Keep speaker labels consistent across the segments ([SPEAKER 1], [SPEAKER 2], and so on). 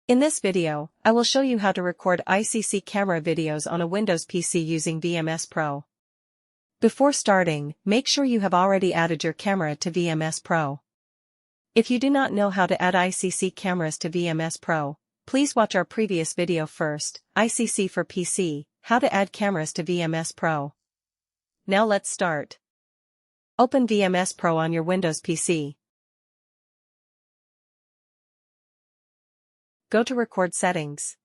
[SPEAKER 1] In this video, I will show you how to record iCSee camera videos on a Windows PC using VMS Pro. Before starting, make sure you have already added your camera to VMS Pro. If you do not know how to add iCSee cameras to VMS Pro, please watch our previous video first, iCSee for PC, how to add cameras to VMS Pro. Now let's start. Open VMS Pro on your Windows PC. Go to Record Settings.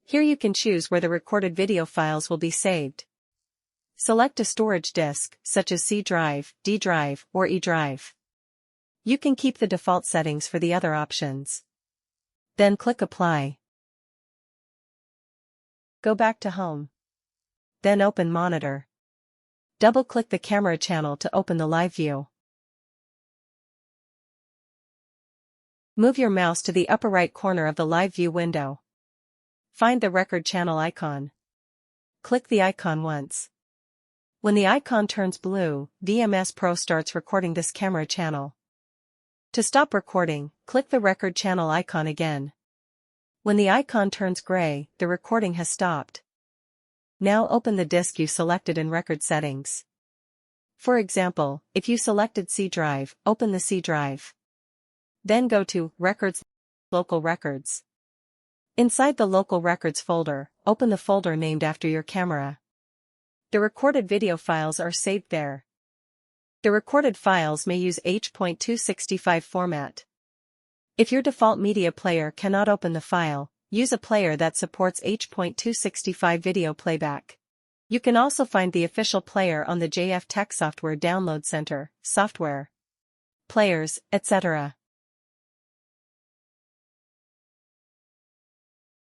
[SPEAKER 1] Here you can choose where the recorded video files will be saved. Select a storage disk, such as C drive, D drive, or E drive. You can keep the default settings for the other options. Then click Apply. Go back to Home. Then open Monitor. Double-click the camera channel to open the live view. Move your mouse to the upper right corner of the live view window. Find the record channel icon. Click the icon once. When the icon turns blue, VMS Pro starts recording this camera channel. To stop recording, click the record channel icon again. When the icon turns gray, the recording has stopped. Now open the disk you selected in Record Settings. For example, if you selected C drive, open the C drive. Then go to Records, Local Records. Inside the Local Records folder, open the folder named after your camera. The recorded video files are saved there. The recorded files may use H.265 format. If your default media player cannot open the file, use a player that supports H.265 video playback. You can also find the official player on the JF Tech Software Download Center, Software, Players, etc.